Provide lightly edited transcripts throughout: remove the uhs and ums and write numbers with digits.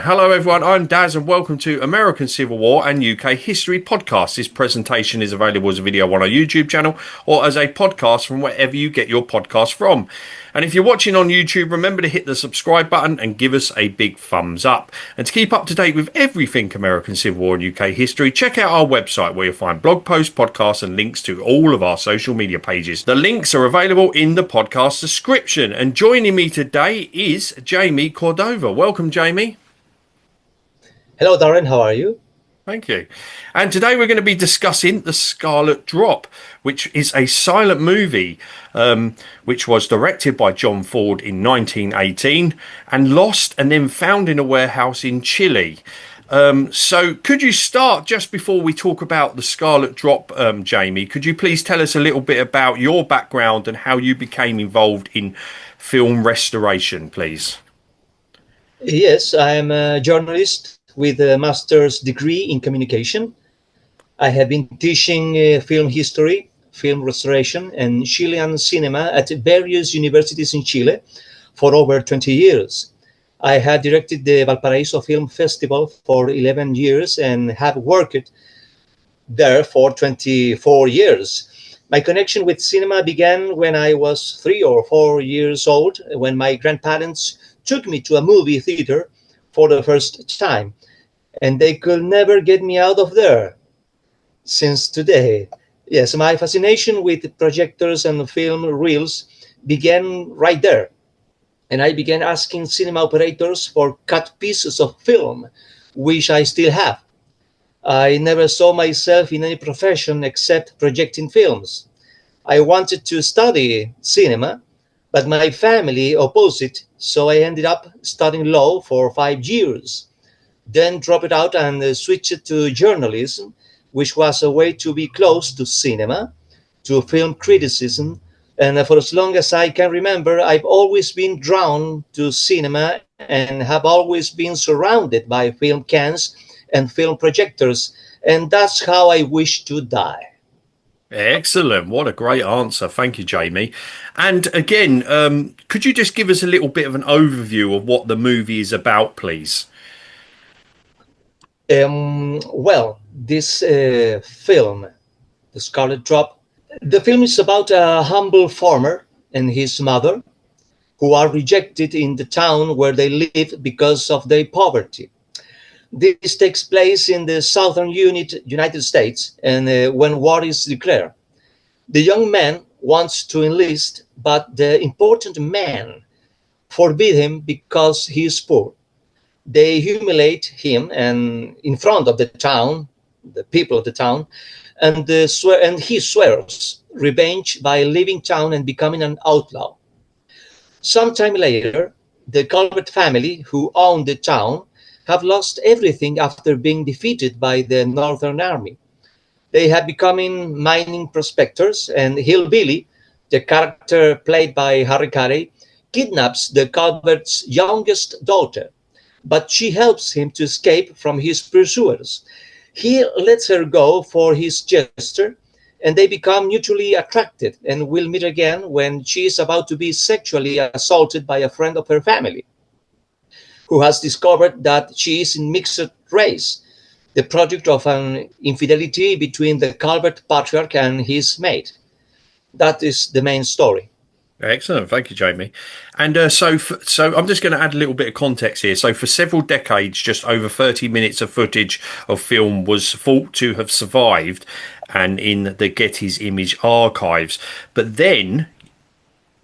Hello everyone, I'm Daz and welcome to American Civil War and UK History Podcast. This presentation is available as a video on our YouTube channel or as a podcast from wherever you get your podcast from. And if you're watching on YouTube, remember to hit the subscribe button and give us a big thumbs up. And to keep up to date with everything American Civil War and UK history, check out our website where you'll find blog posts, podcasts and links to all of our social media pages. The links are available in the podcast description. And joining me today is Jaime Cordova. Welcome, Jaime. Hello, Darren. How are you? Thank you. And today we're going to be discussing The Scarlet Drop, which is a silent movie which was directed by John Ford in 1918 and lost and then found in a warehouse in Chile. So could you start, just before we talk about The Scarlet Drop, Jaime, could you please tell us a little bit about your background and how you became involved in film restoration, please? Yes, I'm a journalist with a master's degree in communication. I have been teaching film history, film restoration, and Chilean cinema at various universities in Chile for over 20 years. I have directed the Valparaiso Film Festival for 11 years and have worked there for 24 years. My connection with cinema began when I was 3 or 4 years old, when my grandparents took me to a movie theater for the first time. And they could never get me out of there since today. Yes, my fascination with projectors and film reels began right there. And I began asking cinema operators for cut pieces of film, which I still have. I never saw myself in any profession except projecting films. I wanted to study cinema, but my family opposed it, so I ended up studying law for 5 years. Then dropped it out and switched to journalism, which was a way to be close to cinema, to film criticism. And for as long as I can remember, I've always been drawn to cinema and have always been surrounded by film cans and film projectors. And that's how I wish to die. Excellent. What a great answer. Thank you, Jaime. And again, could you just give us a little bit of an overview of what the movie is about, please? Well, this film, The Scarlet Drop, the film is about a humble farmer and his mother who are rejected in the town where they live because of their poverty. This takes place in the southern United States, and when war is declared. The young man wants to enlist, but the important man forbid him because he is poor. They humiliate him and in front of the town, the people of the town, and he swears revenge by leaving town and becoming an outlaw. Sometime later, the Colbert family, who own the town, have lost everything after being defeated by the Northern Army. They have become mining prospectors, and Hillbilly, the character played by Harry Carey, kidnaps the Colbert's youngest daughter, but she helps him to escape from his pursuers. He lets her go for his jester, and they become mutually attracted and will meet again when she is about to be sexually assaulted by a friend of her family, who has discovered that she is in mixed race, the product of an infidelity between the Colbert patriarch and his mate. That is the main story. Excellent. Thank you, Jaime. And so I'm just going to add a little bit of context here. So for several decades, just over 30 minutes of footage of film was thought to have survived and in the Getty Images Archives. But then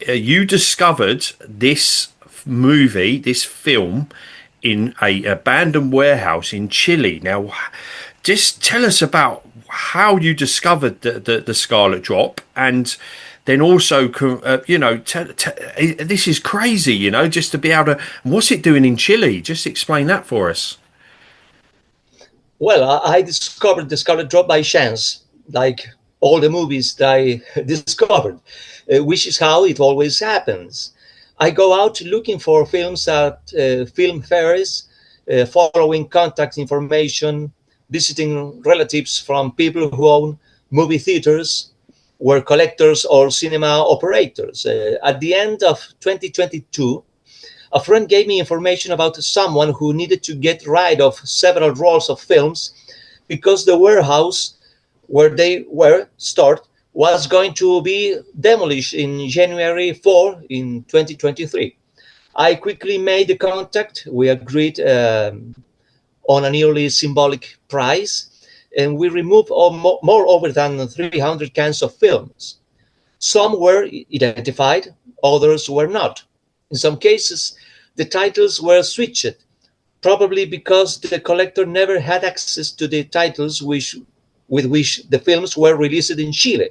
you discovered this movie, this film, in a abandoned warehouse in Chile. Now, just tell us about how you discovered the Scarlet Drop, and then also, this is crazy, just to be able to, what's it doing in Chile? Just explain that for us. Well, I discovered the Scarlet Drop by chance, like all the movies that I discovered, which is how it always happens. I go out looking for films at film fairs, following contact information, visiting relatives from people who own movie theaters, were collectors or cinema operators. At the end of 2022, a friend gave me information about someone who needed to get rid of several rolls of films because the warehouse where they were stored was going to be demolished in January 4 in 2023. I quickly made the contact. We agreed on a nearly symbolic price, and we removed more over than 300 cans of films. Some were identified, others were not. In some cases, the titles were switched, probably because the collector never had access to the titles with which the films were released in Chile.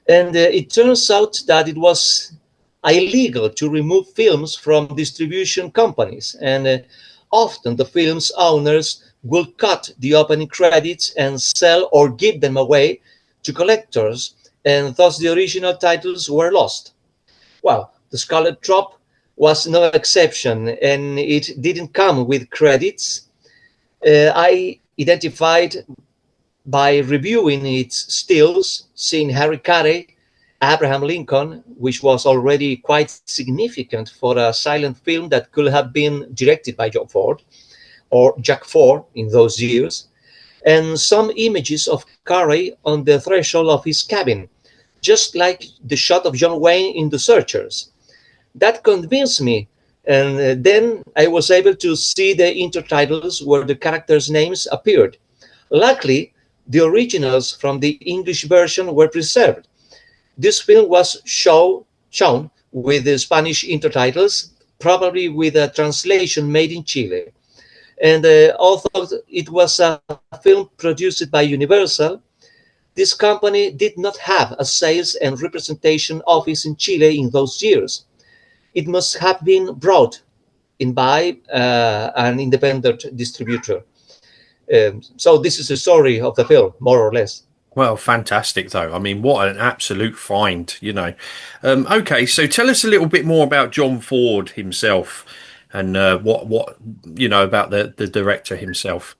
And it turns out that it was illegal to remove films from distribution companies, and often the film's owners will cut the opening credits and sell or give them away to collectors, and thus the original titles were lost. Well, the Scarlet Drop was no exception, and it didn't come with credits. I identified by reviewing its stills, seeing Harry Carey, Abraham Lincoln, which was already quite significant for a silent film that could have been directed by John Ford or Jack Ford in those years, and some images of Carey on the threshold of his cabin, just like the shot of John Wayne in The Searchers. That convinced me, and then I was able to see the intertitles where the characters' names appeared. Luckily, the originals from the English version were preserved. This film was shown with the Spanish intertitles, probably with a translation made in Chile. And although it was a film produced by Universal, this company did not have a sales and representation office in Chile in those years. It must have been brought in by an independent distributor. So this is the story of the film, more or less. Well, fantastic, though. I mean, what an absolute find, you know. Okay, so tell us a little bit more about John Ford himself and what you know about the director himself.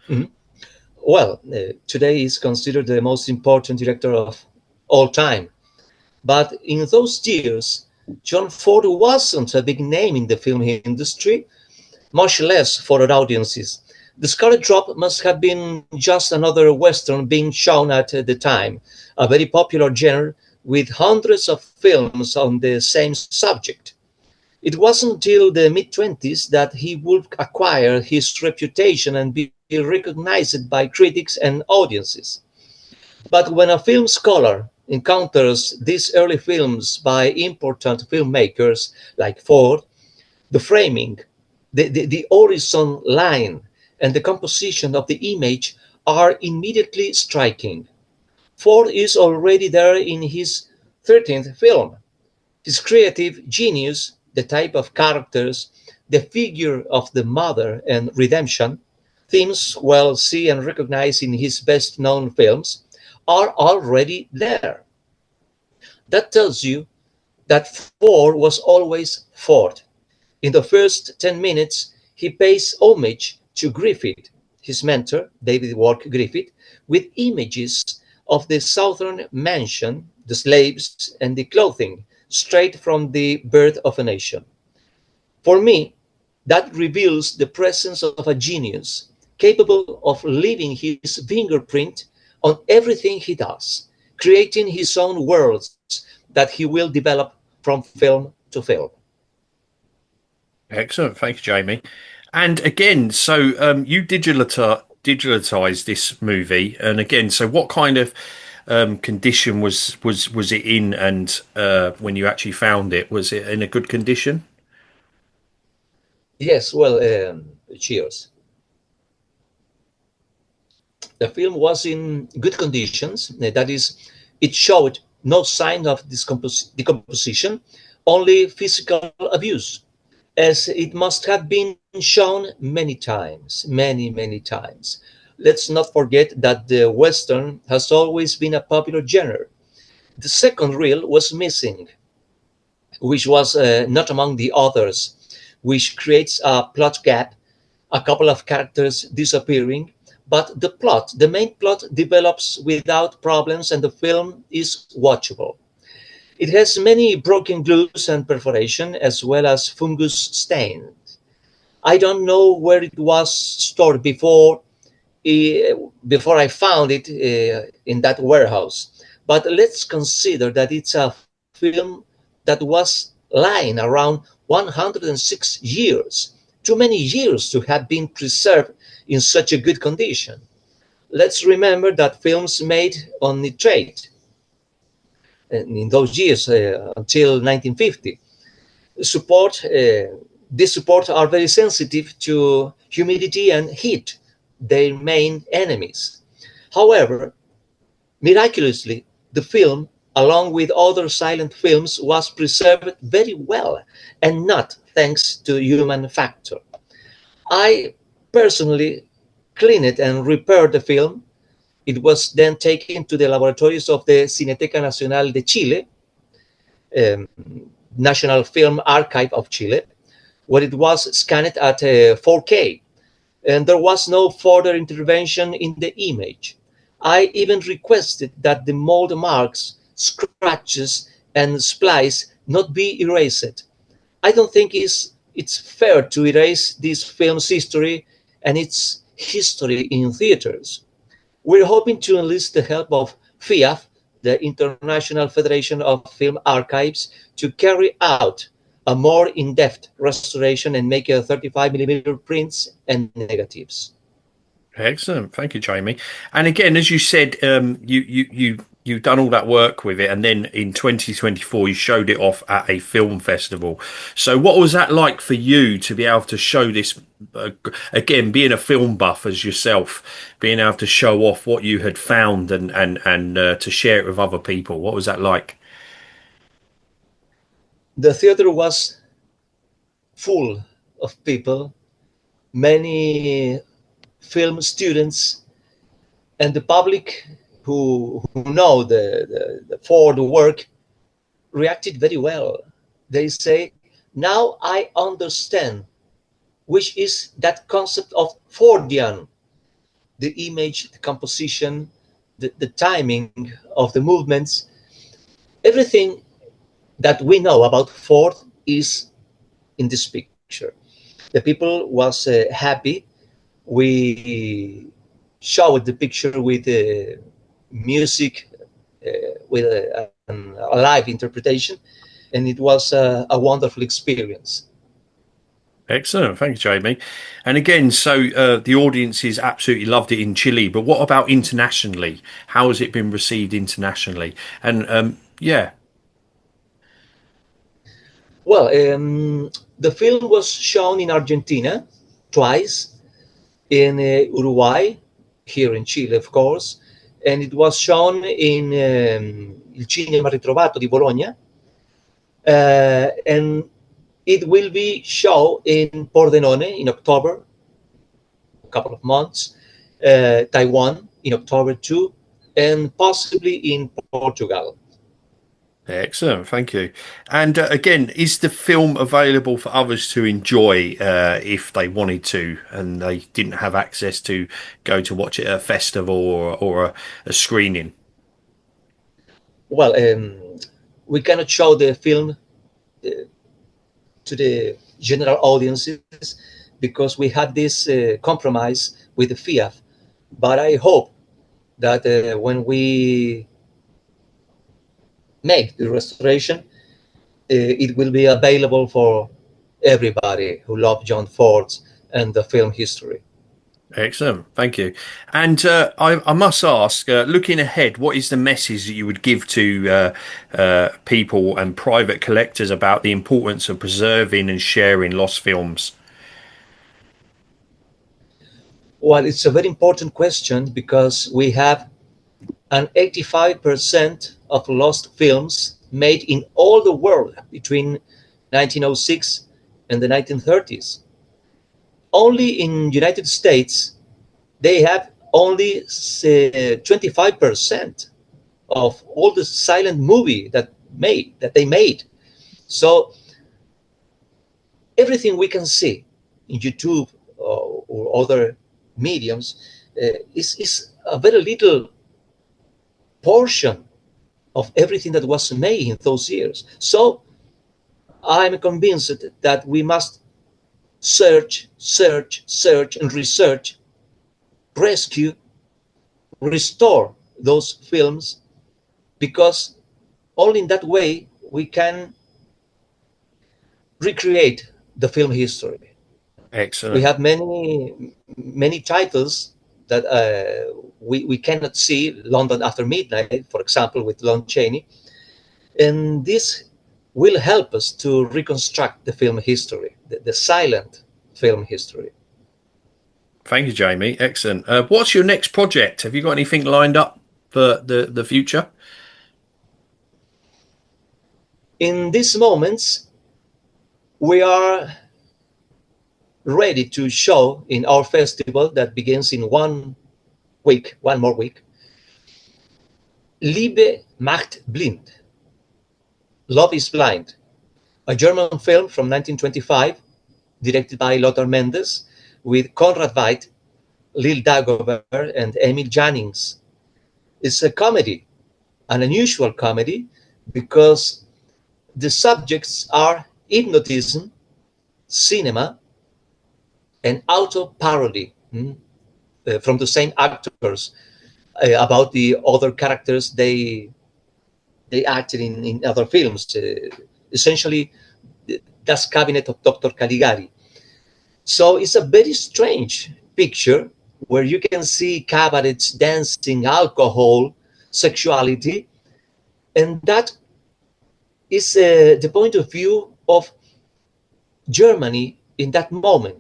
Mhm. Well, today is considered the most important director of all time. But in those years, John Ford wasn't a big name in the film industry, much less for audiences. The Scarlet Drop must have been just another Western being shown at the time, a very popular genre with hundreds of films on the same subject. It wasn't until the mid-20s that he would acquire his reputation and be recognized by critics and audiences. But when a film scholar encounters these early films by important filmmakers like Ford, the framing, the horizon line, and the composition of the image are immediately striking. Ford is already there in his 13th film. His creative genius, the type of characters, the figure of the mother and redemption, themes well seen and recognized in his best-known films, are already there. That tells you that Ford was always Ford. In the first 10 minutes, he pays homage to Griffith, his mentor, David Wark Griffith, with images of the southern mansion, the slaves, and the clothing, straight from the Birth of a Nation. For me, that reveals the presence of a genius capable of leaving his fingerprint on everything he does, creating his own worlds that he will develop from film to film. Excellent, thank you, Jamie. And again, so you digitized this movie, and again, so what kind of condition was it in, and when you actually found it, was it in a good condition? Yes, well, cheers. The film was in good conditions. That is, it showed no sign of decomposition, only physical abuse, as it must have been shown many times, many times. Let's not forget that the Western has always been a popular genre. The second reel was missing, which was not among the others, which creates a plot gap, a couple of characters disappearing, but the main plot develops without problems and the film is watchable. It has many broken glues and perforation, as well as fungus stains. I don't know where it was stored before I found it in that warehouse. But let's consider that it's a film that was lying around 106 years. Too many years to have been preserved in such a good condition. Let's remember that films made on nitrate in those years until 1950 support these supports are very sensitive to humidity and heat, their main enemies. However, miraculously, the film, along with other silent films, was preserved very well, and not thanks to human factor. I personally cleaned and repaired the film. It was then taken to the laboratories of the Cineteca Nacional de Chile, um, National Film Archive of Chile, where it was scanned at 4K, and there was no further intervention in the image. I even requested that the mold marks, scratches, and splice not be erased. I don't think it's fair to erase this film's history and its history in theaters. We're hoping to enlist the help of FIAF, the International Federation of Film Archives, to carry out a more in-depth restoration and make 35 millimeter prints and negatives. Excellent, thank you, Jamie. And again, as you said, you've done all that work with it, and then in 2024 you showed it off at a film festival. So, what was that like for you to be able to show this? Again, being a film buff as yourself, being able to show off what you had found and to share it with other people. What was that like? The theater was full of people, many film students, and the public who know for the work reacted very well. They say, now I understand, which is that concept of Fordian, the image, the composition, the timing of the movements. Everything that we know about Ford is in this picture. The people was happy. We showed the picture with music, with a live interpretation, and it was a wonderful experience. Excellent, thank you, Jamie. And again, so the audiences absolutely loved it in Chile, but what about internationally? How has it been received internationally? And yeah, Well, the film was shown in Argentina twice, in Uruguay, here in Chile, of course, and it was shown in Il Cinema Ritrovato di Bologna, and it will be shown in Pordenone in October, a couple of months, Taiwan in October too, and possibly in Portugal. excellent, thank you. And again, is the film available for others to enjoy if they wanted to and they didn't have access to go to watch it at a festival or a screening? Well, we cannot show the film to the general audiences because we had this compromise with the FIAF. But I hope that when we make the restoration, it will be available for everybody who loves John Ford and the film history. Excellent, thank you. And I must ask, looking ahead, what is the message that you would give to people and private collectors about the importance of preserving and sharing lost films? Well, it's a very important question because we have an 85% of lost films made in all the world between 1906 and the 1930s. Only in United States, they have only 25% of all the silent movie that they made. So everything we can see in YouTube or other mediums is a very little portion of everything that was made in those years. So I'm convinced that we must search, and research, rescue, restore those films, because only in that way we can recreate the film history. Excellent. We have many titles that we cannot see. London After Midnight, for example, with Lon Chaney, and this will help us to reconstruct the film history, the silent film history. Thank you, Jaime. Excellent. What's your next project? Have you got anything lined up for the future? In these moments, we are ready to show in our festival that begins in 1 week, one more week, Liebe macht blind, Love is Blind, a German film from 1925, directed by Lothar Mendes, with Konrad Veidt, Lil Dagobert, and Emil Jannings. It's a comedy, an unusual comedy, because the subjects are hypnotism, cinema, and auto-parody from the same actors about the other characters they acted in other films. Essentially, Das Cabinet of Dr. Caligari. So it's a very strange picture where you can see cabarets, dancing, alcohol, sexuality, and that is the point of view of Germany in that moment,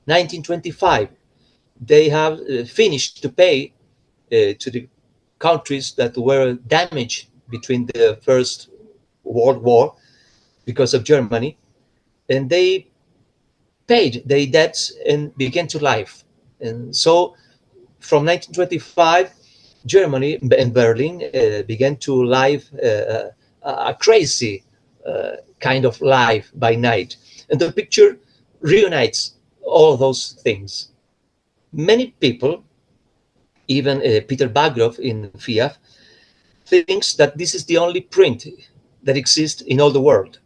1925. They have finished to pay to the countries that were damaged between the First World War because of Germany, and they paid their debts and began to live. And so from 1925, Germany and Berlin began to live a crazy kind of life by night. And the picture reunites all those things. Many people, even Peter Bagrov in FIAF, thinks that this is the only print that exists in all the world.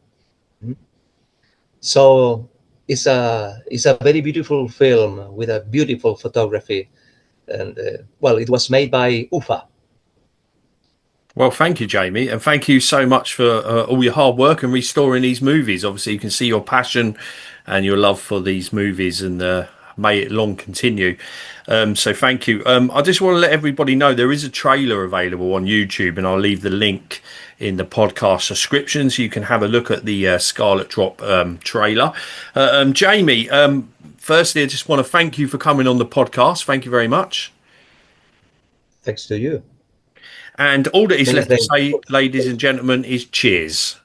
So it's a very beautiful film with a beautiful photography, and well, it was made by UFA. Well, thank you, Jaime, and thank you so much for all your hard work and restoring these movies. Obviously, you can see your passion and your love for these movies, and may it long continue. So thank you. I just want to let everybody know there is a trailer available on YouTube, and I'll leave the link in the podcast description so you can have a look at the Scarlet Drop trailer. Jaime, firstly, I just want to thank you for coming on the podcast. Thank you very much. Thanks to you. And all that is Many left to thanks. say, ladies and gentlemen, is cheers.